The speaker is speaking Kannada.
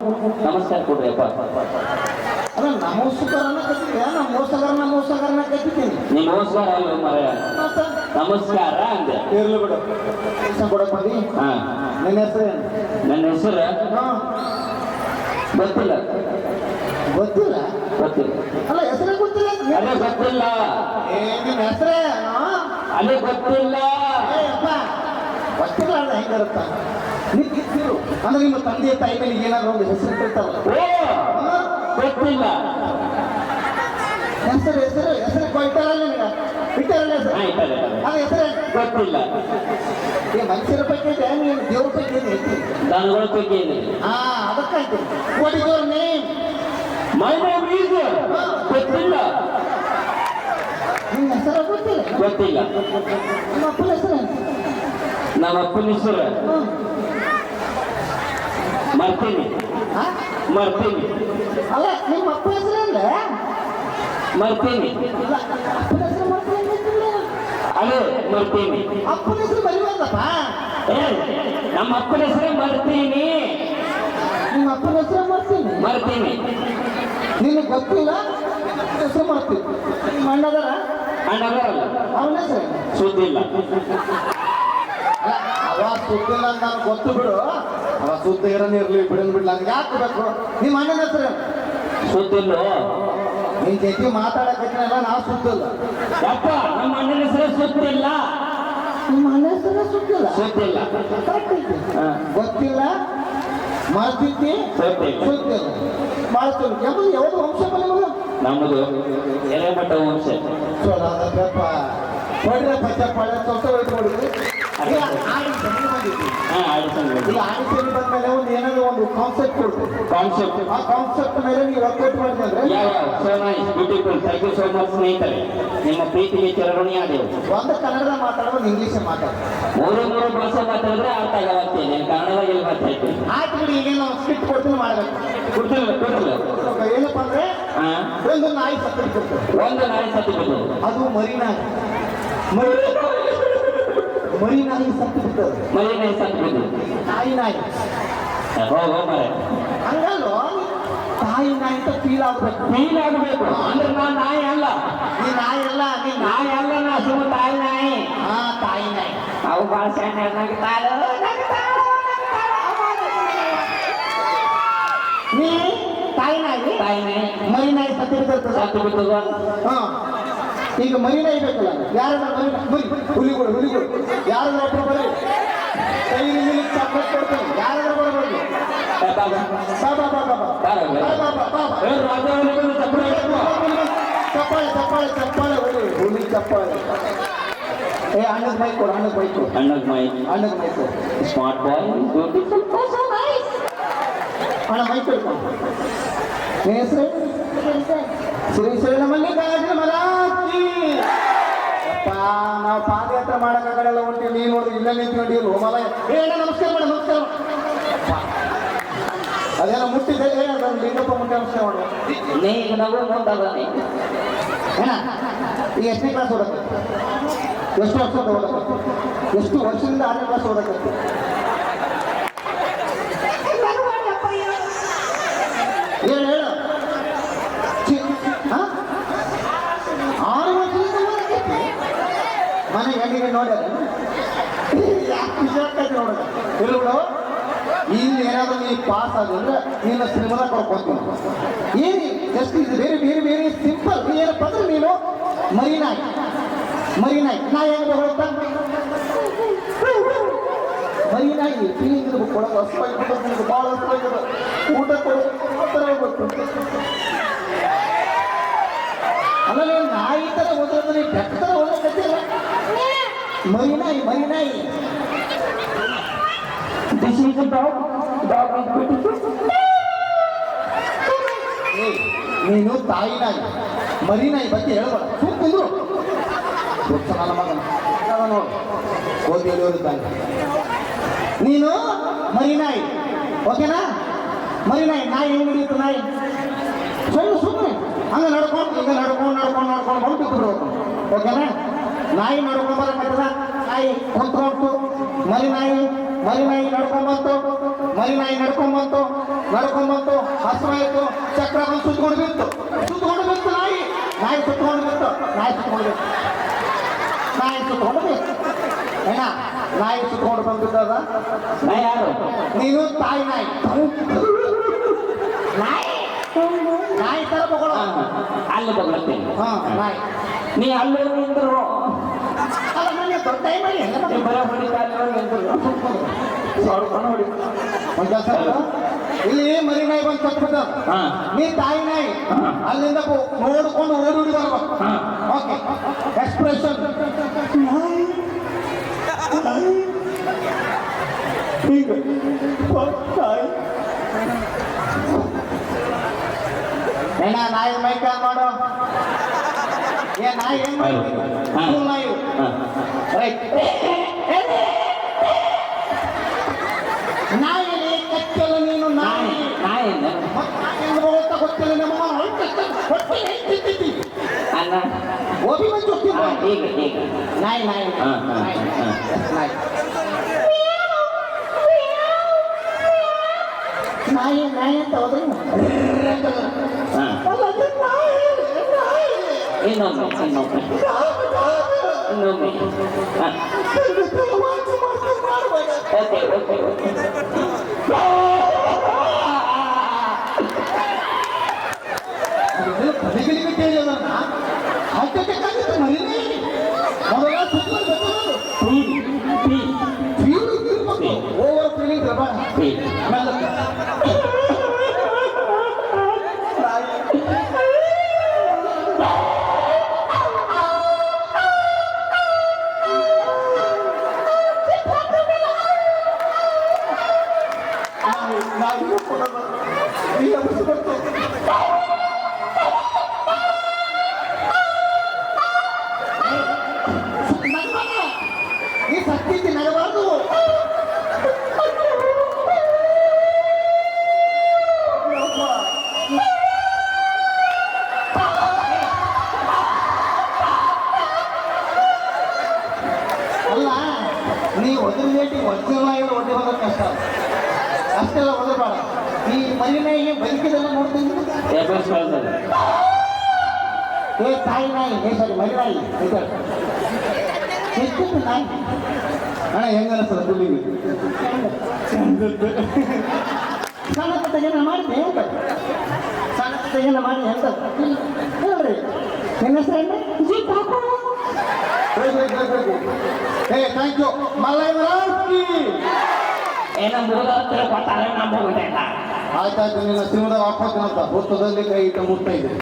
ನಮಸ್ಕಾರ ಕೊಡ್ರಿ ಅಪ್ಪ. ಅಲ್ಲ ನಮಸ್ಕಾರನ ಕತ್ತಿದ್ಯಾ? ನಮಸ್ಕಾರನ ಕತ್ತಿದ್ದೀನಿ. ನೀ ನಮಸ್ಕಾರ ಅಲ್ಲ ಮರ, ನಮಸ್ಕಾರ ಅಂದೆ. ಇರ್ಲಿ ಬಿಡು, ಕೆಲಸ ಕೊಡಕ್ ಬಂದಿ. ಹಾ, ನನ್ನ ಹೆಸರೇನು? ನನ್ನ ಹೆಸರು ಗೊತ್ತಿಲ್ಲ. ಗೊತ್ತಿಲ್ಲ? ಗೊತ್ತಿಲ್ಲ. ಅಲ್ಲ ಹೆಸರೇ ಗೊತ್ತಿಲ್ಲ? ಅದೇ ಗೊತ್ತಿಲ್ಲ. ನಿನ್ನ ಹೆಸರೇನು? ಅದೇ ಗೊತ್ತಿಲ್ಲ. ಅಪ್ಪ ಗೊತ್ತಿಲ್ಲ ಅಲ್ಲ ಹೆಂಗಿರುತ್ತ? ನಿಂತಿರು ಅಂದ್ರೆ ನಿಮ್ಮ ತಂದೆಯ ತಾಯಿ ಮೇಲೆ ಏನಾದ್ರು ಒಂದು ಹೆಸರು ಇಟ್ಟಿರ್ತಾವಲ್ಲ. ಗೊತ್ತಿಲ್ಲ. ಹೆಸರು ಕೊಯ್ತಾರಲ್ಲ ನಿನಗ? ಇಟ್ಟಾರಲ್ಲ ಹೆಸರು? ಅದು ಹೆಸರು ಗೊತ್ತಿಲ್ಲ. ಮನುಷ್ಯರ ಬಗ್ಗೆ ಇದೆ, ನೀನು ದೇವ್ರ ಬಗ್ಗೆ ಇದೆ. ದನಗಳ ಬಗ್ಗೆ ಇದೆ. ಅದಕ್ಕಾಯ್ತು. What is your name? My name is ಗೊತ್ತಿಲ್ಲ. ನಿನ್ನ ಹೆಸರು ಗೊತ್ತಿಲ್ಲ? ಗೊತ್ತಿಲ್ಲ. ನಿಮ್ಮ ಅಪ್ಪನ ಹೆಸರು? ನಮ್ಮ ಅಪ್ಪನ ಹೆಸರು ಮರ್ತೀನಿ. ಅಲ್ಲ ನಿಮ್ಮ ಅಪ್ಪ ಹೆಸರಲ್ಲ? ಮರ್ತೀನಿ. ಅಪ್ಪನ ಹೆಸರು ಮರ್ತೀನಿ. ಅದೇ ಮರ್ತೀನಿ. ಅಪ್ಪನ ಹೆಸರು ಮರಿಬಾರ್ದಪ್ಪ. ನಮ್ಮ ಅಪ್ಪನ ಹೆಸರೇ ಮರ್ತೀನಿ. ನಿಮ್ಮ ಅಪ್ಪನ ಹೆಸರು ಮರ್ತೀನಿ. ನಿನಗೆ ಗೊತ್ತಿಲ್ಲ, ಹೆಸರು ಮಾಡ್ತೀವಿ. ನಿಮ್ಮ ಅಣ್ಣದಾರ? ಅಣ್ಣದಾರಲ್ಲ. ಅವನ ಹೆಸರು ಸುದ್ದಿಲ್ಲ. ಅವ ಸುದ್ದಿಲ್ಲ ಅಂತ ನಾನು ಗೊತ್ತು ಬಿಡು. ಅವ ಸುದ್ದಿ ಇರೋನ್ ಇರ್ಲಿ ಬಿಡನ್ ಬಿಡ್ಲ ಅಂತ ಯಾಕೆ ಬೇಕು? ನಿಮ್ಮ ಅಣ್ಣನ ಹೆಸರು ಸುದ್ದಿಲ್ಲ. ನಿನ್ ಜೊತೆ ಮಾತಾಡಕತ್ತಿನಲ್ಲ, ನಾವು ಸುದ್ದಿಲ್ಲ. ಯಪ್ಪ, ನಮ್ಮ ಅಣ್ಣನ ಹೆಸರು ಸುದ್ದಿಲ್ಲ. ನಿಮ್ಮ ಅಣ್ಣ ಹೆಸರು ಸುದ್ದಿಲ್ಲ? ಸುದ್ದಿಲ್ಲ. ಗೊತ್ತಿಲ್ಲ, ಮಾಡ್ತಿದ್ದಿ, ಸುದ್ದಿಲ್ಲ, ಮಾಡ್ತೀವಿ. ಯಾವ್ದು ವಂಶ ನಿಮ್ಮದು? ನಮ್ಮದು ಎಲೆಮಠ ವಂಶ. ಹೊಡ್ರಪ್ಪ ಚಪ್ಪಾಳೆ ಸ್ವಲ್ಪ ಹೊಡ್ಕೊಂಡಿದ್ವಿ. ಈಗ ಆಡಿಸಲಿ ಬಂದ್ಮೇಲೆ ಒಂದು ಏನಾದ್ರು ಒಂದು ಕಾನ್ಸೆಪ್ಟ್ ಕೊಡ್ತೀವಿ. ಆ ಕಾನ್ಸೆಪ್ಟ್ ಮೇಲೆ ನೀವು ವರ್ಕೌಟ್ ಮಾಡಿದ್ರೆ ಥ್ಯಾಂಕ್ ಯು ಸೋ ಮಚ್ ಸ್ನೇಹಿತರೆ. ನಿಮ್ಮ ಪ್ರೀತಿಗೆ ಚಿರಋಣಿಯಾದೆವು. ಒಂದು ಕನ್ನಡ ಮಾತಾಡೋದು, ಇಂಗ್ಲೀಷ್ ಮಾತಾಡೋದು, ಮೂರು ಭಾಷೆ ಮಾತಾಡಿದ್ರೆ ಅರ್ಥ ಆಗತ್ತೆ. ನೀನು ಕನ್ನಡದಾಗ ಎಲ್ಲಿ ಮಾತಾಡ್ತೀನಿ? ಆಯ್ತು ಬಿಡಿ. ಈಗ ನಾವು ಸ್ಕ್ರಿಪ್ಟ್ ಕೊಡ್ತೀನಿ, ಮಾಡಬೇಕು. ಕೊಡ್ತಿಲ್ಲ. ಏನಪ್ಪ ಅಂದ್ರೆ ಒಂದು ನಾಯಿ ಸತ್ತು ಬಿಡ್ತದೆ. ಒಂದು ನಾಯಿ ಸತ್ತು ಬಿಡ್ತದೆ. ಅದು ಮರಿ ನಾಯಿ ಸತ್ತು ಬಿಡ್ತದೆ. ಮರಿ ನಾಯಿ ಸತ್ತು ಬಿಡ್ತದೆ. ನಾಯಿ ಹೋಗೋ ಮರೆ. ಹಂಗಲ್ವ? ತಾಯಿ ನಾಯಿ ಅಂತ ಫೀಲ್ ಆಗ್ಬೇಕು. ಅಂದ್ರೆ ನಾನು ನಾಯಿ ಅಲ್ಲ. ನೀ ನಾಯಿ ಅಲ್ಲ, ನೀ ನಾಯಿ ಅಲ್ಲ, ನಾ ಸುಮ್ಮ ತಾಯಿ ನಾಯಿ. ತಾಯಿ ನಾಯಿ. ಅವು ಭಾಳ ಸಣ್ಣ ನೀ ತಾಯಿ ನಾಯಿ ಮರಿ ನಾಯಿ ಸತ್ತು ಬಿಡ್ತದ. ಈಗ ಮರಿ ನಾಯಿ ಬೇಕಲ್ಲ, ಯಾರನ್ನ ಹುಲಿಗಳು ಯಾರಾದ್ರೂ ಒಬ್ಬರು ಬರೀ ಕೈ ಮೇಲೆ ಚಾಕ್ಲೇಟ್ ಕೊಡ್ತಾರೆ. ಯಾರಾದ್ರೂ ಬರಬಾರ್ದು. ಚಪ್ಪಾಳೆ ಹುಲಿ ಚಪ್ಪಾಳೆ. ಅಣ್ಣದ ಮೈ ಕೊಡು. Smart boy. ಅಣ್ಣ ಮೈ ಕೊಡ್ಕೊಂಡು. ನಿನ್ನ ಹೆಸರು? ಶ್ರೀಶೈಲ ಮಲ್ಲಿಕಾರ್ಜುನ ಮಹಾರಾಜ್. ನಾವು ಪಾದಯಾತ್ರೆ ಮಾಡಕ್ಕಾಗಲ್ಲ ಹೊಂಟಿ. ನೀನು ನೋಡಿದ್ರೆ ಇಲ್ಲ ನಿಂತ್ಕೊಂಡು ಹೋಮಲ. ನಮಸ್ಕಾರ ಮಾಡ. ಅದೇನೋ ಮುಟ್ಟಿದೆ, ಲಿಂಗಪ್ಪ ಮುಟ್ಟಿ ನಮಸ್ಕಾರ ಮಾಡ. ಈಗ ನಾವು ಮುಂದಾದಾನೆ ಈಗ ಎಷ್ಟನೇ ಕ್ಲಾಸ್ ಓದಕ್ಕೆ? ಎಷ್ಟು ವರ್ಷದ ಓದಕ್ಕೆ? ಎಷ್ಟು ವರ್ಷದಿಂದ 6ನೇ ಕ್ಲಾಸ್ ಓದಕ್ಕೆ? ಹೇಳು. 6 ವರ್ಷದಿಂದ ಓದಕ್ಕೆ ಮನೆ ಹೆಣ್ಣಿಗೆ ನೋಡ್ಯಾರ? ನೋಡ ಇರು ಬಿಡು. ಇಲ್ಲಿ ಏನಾದ್ರು ನೀ ಪಾಸ್ ಆದ್ರೆ ನೀನು ಶ್ರೀಮಂತ ಕೊಡ್ಕೊಂತೀನಿ. ಏನು ಜಸ್ಟ್ ಇದು ವೆರಿ ಸಿಂಪಲ್. ಏನಪ್ಪ ಅಂದ್ರೆ ನೀನು ಮರಿ ನಾಯಿ ನಾ ಹೆಂಗೆ ಹೋಗ್ತಾ ಮರಿ ನಾಯಿ ಫೀಲಿಂಗ್ ಕೊಡೋದು ಹಸ್ಪಾಗಿ ಭಾಳ ಹಸ್ಪಾಗಿದೆ. ಊಟ ಕೊಡು ಥರ ಹೋಗ್ಬೇಕು. ಅಲ್ಲ ನೀವು ನಾಯಿ ಥರ ಓದೋದ್ರೆ ನೀವು ಬೆಟ್ಟ ಥರ ಓದೋಕತ್ತಿಲ್ಲ. ಮರಿ ನಾಯಿ This is a dog. Dog is beautiful. ನೀನು ತಾಯಿ ನಾಯಿ ಮರಿ ನಾಯಿ ಬಗ್ಗೆ ಹೇಳ್ಬೇಡ. ಸುಮ್ಮನಿದ್ರು ನನ್ನ ಮಗನ ನೋಡು ಓದಿಯಲ್ಲಿ ಓದಿದ್ದಾನೆ. ನೀನು ಮರಿ ನಾಯಿ, ಓಕೆನಾ? ಮರಿ ನಾಯಿ ಹೆಂಗೆ ಹಿಡಿಯುತ್ತೆ? ನಾಯಿ ಸುಮ್ಮನೆ ಹಂಗೆ ನಡ್ಕೊಂಡು ಬಂದು ಬಿಟ್ಟು ಓಕೆನಾ? ನಾಯಿ ನಡ್ಕೊಂಬರಕತ್ತದ. ನಾಯಿ ಕುಂತ್ಕೊಂಡು ಮರಿ ನಾಯಿ ಮರಿನಾಯಿ ನಡ್ಕೊಂಬಂತು ಹಸುವಾಯ್ತು ಚಕ್ರ ಬಂದು ಸುತ್ಕೊಂಡು ಬಿತ್ತು ನಾಯಿ ಸುತ್ಕೊಂಡು ಬಿತ್ತು ಏನ ನಾಯಿ ಸುತ್ಕೊಂಡು ಬಂದ್ಬಿಟ್ಟದ ನಾ ಯಾರು ನೀನು ತಾಯಿ ನಾಯಿ ನಾಯಿ ತರ ತಗೊಳ್ಳೋ ಅಲ್ಲಿ ಬರ್ಲತ್ತೇನೆ ಹಾ ನಾಯಿ ನೀ ಅಲ್ಲಿ ನಿಂದ್ರು ಅಲ್ಲ ನನಗೆ ದೊಡ್ಡ ಮರಿ ನೀ ಬರ ಹೊಡಿತಾರೆ ನಿಂದ್ರು ಹೊಡಿ ಒಂದ್ ಕೆಲಸ ಮಾಡು. ಇಲ್ಲಿ ಮರಿ ನಾಯಿ ಬಂದು ಸತ್ಬಿಟ್ಟ ಹಾ ನೀ ತಾಯಿ ನಾಯಿ ಅಲ್ಲಿಂದ ನೋಡ್ಕೊಂಡು ಓಡಿ ಬರ್ಬೇಕು ಹಾ ಓಕೆ ಎಕ್ಸ್ಪ್ರೆಷನ್ ಏನ ನಾಯಿ ಮೈಕ ಮಾಡು ನಾಯಿ ಏನ್ ಮಾಡಿ ನಾಯಿ ರೈಟ್ ನಾಯಿ ಕಚ್ಚಲು ನೀನು ನಾಯಿ ನಾಯಿಂದ ಗೊತ್ತಿಲ್ಲ ನಮ್ಮ ಅನ್ನ ಓದಿ ಬಂದು ಈಗ ನಾಯಿ ನಾಯಿ ಹಾ, ಹಾ, ನಾಯಿ ಹಾ. ನಾಯಿ ನಾಯಿ ನಾಯಿ ಅಂತ ಹೋದ್ರೆ ಹಾ ಇನ್ನೊಮ್ಮೆ ಹಾ okay okay okay over feeling ಈ ಸತ್ಯಕ್ಕೆ ನಗಬಾರ್ದು ಅಲ್ಲ ನೀ ಒದರ್ಲೇಟಿ ಒರಿಜಿನಲ್ ಆಗಿ ಒಡ್ಡಿ ಹೋಗೋದು ಕಷ್ಟ ಅಷ್ಟೆಲ್ಲ ಒದರಬೇಡ ಈ ಮರಿನಾಯಿಗೆ ಬದುಕಿದೆಲ್ಲ ನೋಡ್ತೀನಿ ತಾಯಿ ನಾಯಿ ಸಾರಿ ಮರಿನಾಯಿ ಎಷ್ಟು ನಾಯಿ ಅಣ್ಣ ಹೆಂಗನಿಸ್ತದ ದುಡ್ಡಿಗೆ ಸಣ್ಣ ಪುಟ್ಟ ಜನ ಮಾಡಿದೆ ಸಣ್ಣ ಪುಟ್ಟ ಜನ ಮಾಡಿ ಎಂತ ಹೇಳ್ರಿ ನಿಮ್ಮ ಹೆಸರು ಏ ಥ್ಯಾಂಕ್ ಯು ಮಲ್ಲಯ್ಯನವರಾಜ್ ಏನೋ ಮೂಲ ಕೊಟ್ಟಾರೆ ನಮ್ಮ ಹೋಗ್ಬಿಟ್ಟೆ ಆಯ್ತಾಯ್ತು ನಿನ್ನ ಸಿನಿಮಾದಾಗ ಹಾಕೋತೀನಂತ ಹುತ್ತದಲ್ಲಿ ಕೈ ಇಟ್ಟು ಮುಟ್ತಾ ಇದೆ